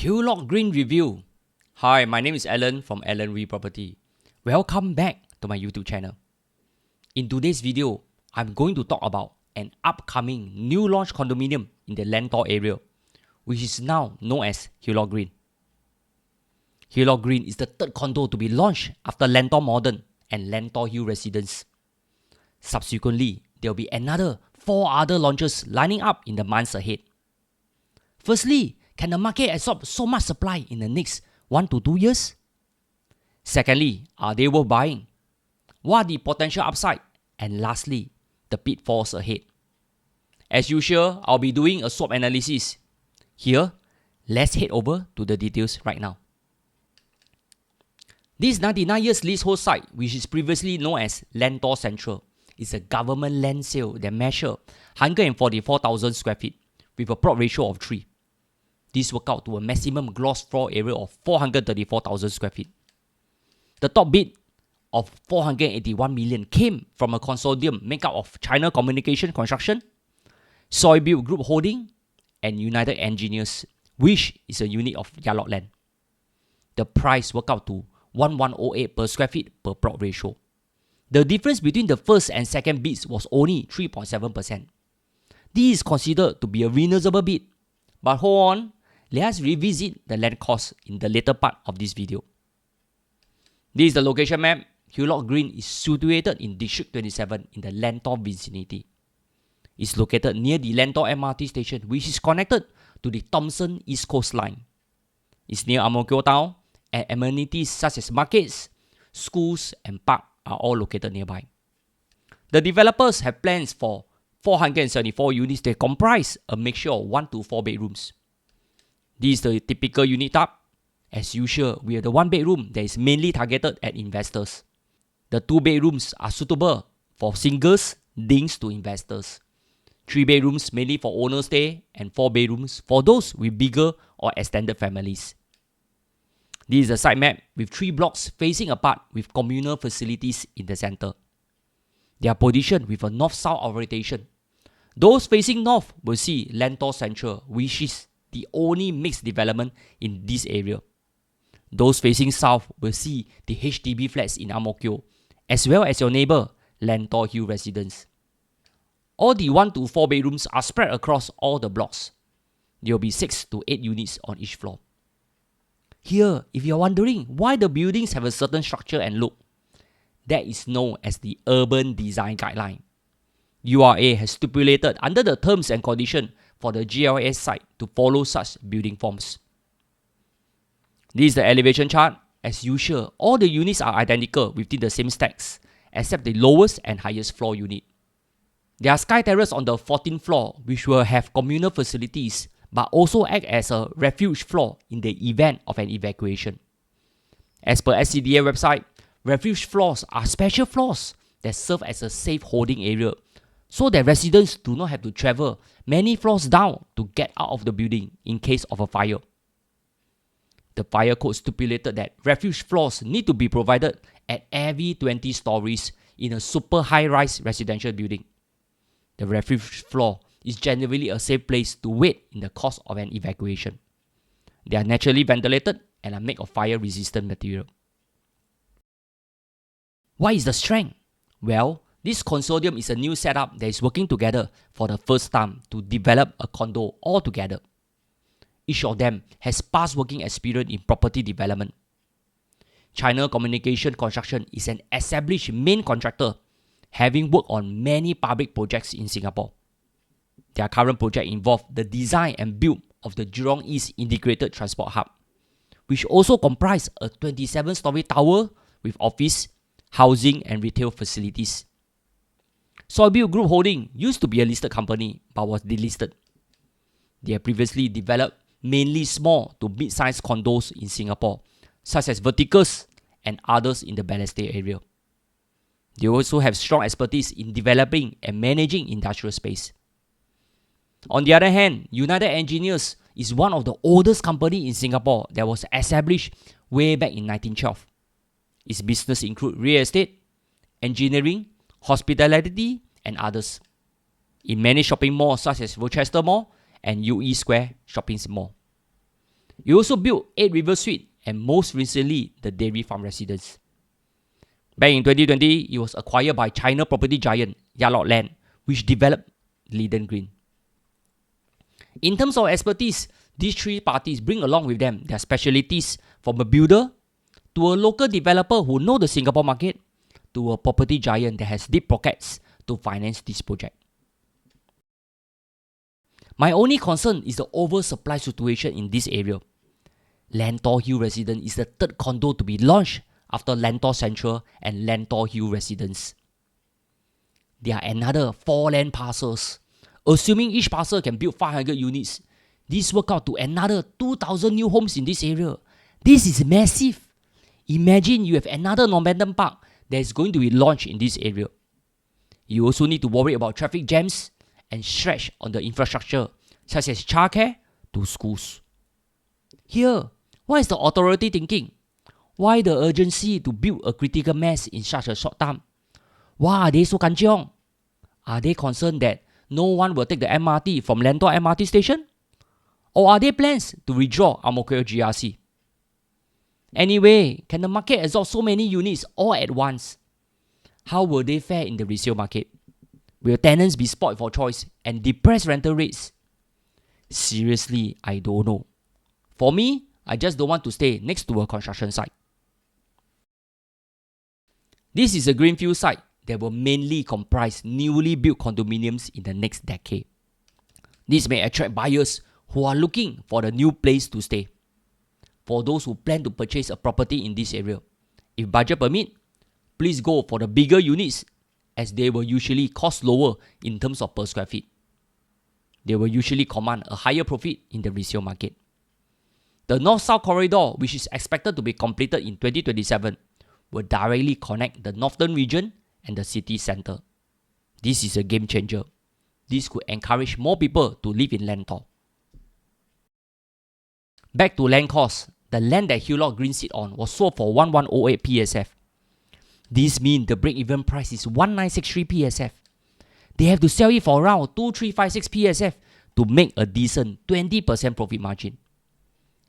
Hillock Green review. Hi, my name is Alan from Alan Re Property. Welcome back to my YouTube channel. In today's video, I'm going to talk about an upcoming new launch condominium in the Lentor area, which is now known as Hillock Green. Hillock Green is the third condo to be launched after Lentor Modern and Lentor Hill Residence. Subsequently, there will be another 4 other launches lining up in the months ahead. Firstly, can the market absorb so much supply in the next 1 to 2 years? Secondly, are they worth buying? What are the potential upside? And lastly, the pitfalls ahead. As usual, I'll be doing a SWOT analysis. Here, let's head over to the details right now. This 99 years leasehold site, which is previously known as Lentor Central, is a government land sale that measures 144,000 square feet with a plot ratio of 3. This works out to a maximum gross floor area of 434,000 square feet. The top bid of 481 million came from a consortium made up of China Communication Construction, Soybuild Group Holding, and United Engineers, which is a unit of Hillock Land. The price worked out to 1108 per square feet per plot ratio. The difference between the first and second bids was only 3.7%. This is considered to be a reasonable bid, but hold on, let's revisit the land cost in the later part of this video. This is the location map. Hillock Green is situated in District 27 in the Lentor vicinity. It's located near the Lentor MRT station, which is connected to the Thomson East Coast Line. It's near Ang Mo Kio town, and amenities such as markets, schools, and park are all located nearby. The developers have plans for 474 units that comprise a mixture of 1 to 4 bedrooms. This is the typical unit type. As usual, we have the 1 bedroom that is mainly targeted at investors. The 2 bedrooms are suitable for singles, dings to investors. 3 bedrooms mainly for owner stay, and 4 bedrooms for those with bigger or extended families. This is a site map with 3 blocks facing apart with communal facilities in the center. They are positioned with a north-south orientation. Those facing north will see Lentor Central, which is the only mixed development in this area. Those facing south will see the HDB flats in Ang Mo Kio, as well as your neighbor, Lentor Hill Residence. All the 1 to 4 bedrooms are spread across all the blocks. There will be 6 to 8 units on each floor. Here, if you are wondering why the buildings have a certain structure and look, that is known as the Urban Design Guideline. URA has stipulated under the terms and conditions for the GLS site to follow such building forms. This is the elevation chart. As usual, all the units are identical within the same stacks, except the lowest and highest floor unit. There are sky terrace on the 14th floor, which will have communal facilities, but also act as a refuge floor in the event of an evacuation. As per SCDA website, refuge floors are special floors that serve as a safe holding area, so that residents do not have to travel many floors down to get out of the building in case of a fire. The fire code stipulated that refuge floors need to be provided at every 20 stories in a super high-rise residential building. The refuge floor is generally a safe place to wait in the course of an evacuation. They are naturally ventilated and are made of fire-resistant material. What is the strength? Well, this consortium is a new setup that is working together for the first time to develop a condo all together. Each of them has past working experience in property development. China Communication Construction is an established main contractor, having worked on many public projects in Singapore. Their current project involved the design and build of the Jurong East Integrated Transport Hub, which also comprised a 27-story tower with office, housing, and retail facilities. Soybuild Group Holding used to be a listed company but was delisted. They have previously developed mainly small to mid-sized condos in Singapore, such as Verticals and others in the Balestier area. They also have strong expertise in developing and managing industrial space. On the other hand, United Engineers is one of the oldest companies in Singapore that was established way back in 1912. Its business include real estate, engineering, hospitality, and others. It managed shopping malls such as Rochester Mall and UE Square Shopping Mall. It also built 8 River Suite and most recently the Dairy Farm Residence. Back in 2020, it was acquired by China property giant Hillock Land, which developed Hillock Green. In terms of expertise, these three parties bring along with them their specialities, from a builder to a local developer who know the Singapore market to a property giant that has deep pockets to finance this project. My only concern is the oversupply situation in this area. Lentor Hill Residence is the third condo to be launched after Lentor Central and Lentor Hill Residence. There are another 4 land parcels. Assuming each parcel can build 500 units, this works out to another 2,000 new homes in this area. This is massive. Imagine you have another Normanton Park that is going to be launched in this area. You also need to worry about traffic jams and stretch on the infrastructure, such as childcare to schools. Here, what is the authority thinking? Why the urgency to build a critical mass in such a short time? Why are they so kanchiong? Are they concerned that no one will take the MRT from Lentor MRT station? Or are there plans to withdraw Ang Mo Kio GRC? Anyway, can the market absorb so many units all at once? How will they fare in the resale market? Will tenants be spoiled for choice and depress rental rates? Seriously, I don't know. For me, I just don't want to stay next to a construction site. This is a greenfield site that will mainly comprise newly built condominiums in the next decade. This may attract buyers who are looking for a new place to stay. For those who plan to purchase a property in this area, if budget permit, please go for the bigger units as they will usually cost lower in terms of per square feet. They will usually command a higher profit in the resale market. The North-South corridor, which is expected to be completed in 2027, will directly connect the northern region and the city centre. This is a game changer. This could encourage more people to live in Lentor. Back to land cost, the land that Hillock Green sit on was sold for 1108 PSF. This means the break-even price is 1963 PSF. They have to sell it for around 2356 PSF to make a decent 20% profit margin.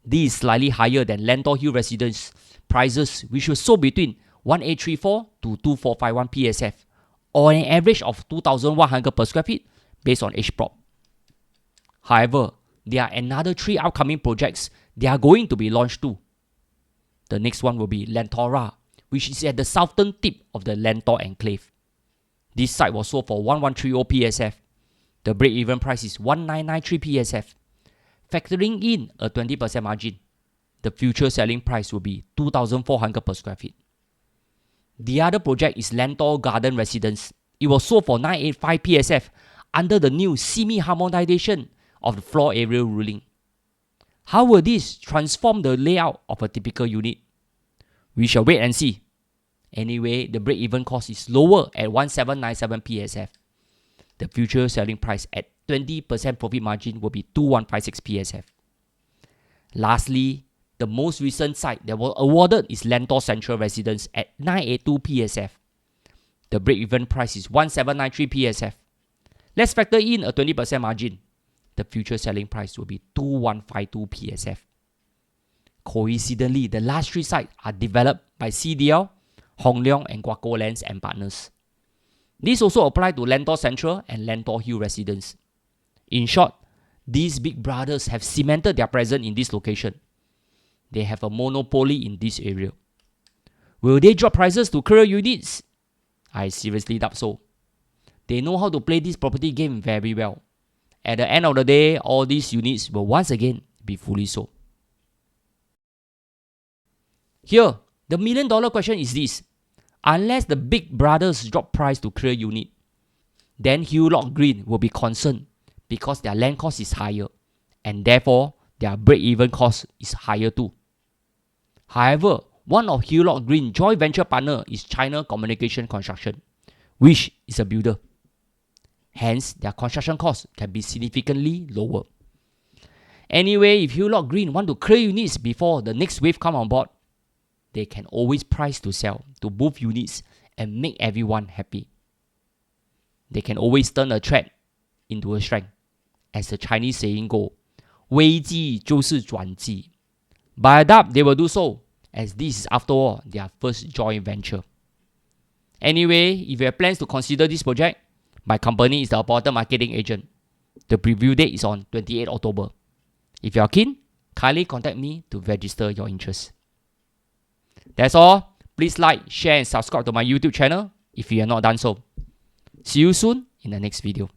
This is slightly higher than Lentor Hill Residence prices, which were sold between 1834 to 2451 PSF, or an average of 2100 per square feet based on age plot. However, there are another 3 upcoming projects that are going to be launched too. The next one will be Lentora, which is at the southern tip of the Lentor enclave. This site was sold for 1130 PSF. The break-even price is 1993 PSF. Factoring in a 20% margin, the future selling price will be 2400 per square feet. The other project is Lentor Garden Residence. It was sold for 985 PSF under the new semi-harmonization of the floor area ruling. How will this transform the layout of a typical unit? We shall wait and see. Anyway, the break-even cost is lower at 1797 PSF. The future selling price at 20% profit margin will be 2156 PSF. Lastly, the most recent site that was awarded is Lentor Central Residence at 982 PSF. The break-even price is 1793 PSF. Let's factor in a 20% margin. The future selling price will be 2152 PSF. Coincidentally, the last 3 sites are developed by CDL, Hong Leong and Guaco Lands and Partners. This also applies to Lentor Central and Lentor Hill Residence. In short, these big brothers have cemented their presence in this location. They have a monopoly in this area. Will they drop prices to clear units? I seriously doubt so. They know how to play this property game very well. At the end of the day, all these units will once again be fully sold. Here, the $1 million question is this. Unless the big brothers drop price to clear unit, then Hillock Green will be concerned because their land cost is higher and therefore their break-even cost is higher too. However, one of Hillock Green joint venture partner is China Communication Construction, which is a builder. Hence, their construction costs can be significantly lower. Anyway, if Hillock Green want to clear units before the next wave come on board, they can always price to sell to move units and make everyone happy. They can always turn a threat into a strength. As the Chinese saying go, 危机就是转机. But I doubt they will do so, as this is after all their first joint venture. Anyway, if you have plans to consider this project, my company is the appointed marketing agent. The preview date is on 28 October. If you are keen, kindly contact me to register your interest. That's all. Please like, share and subscribe to my YouTube channel if you have not done so. See you soon in the next video.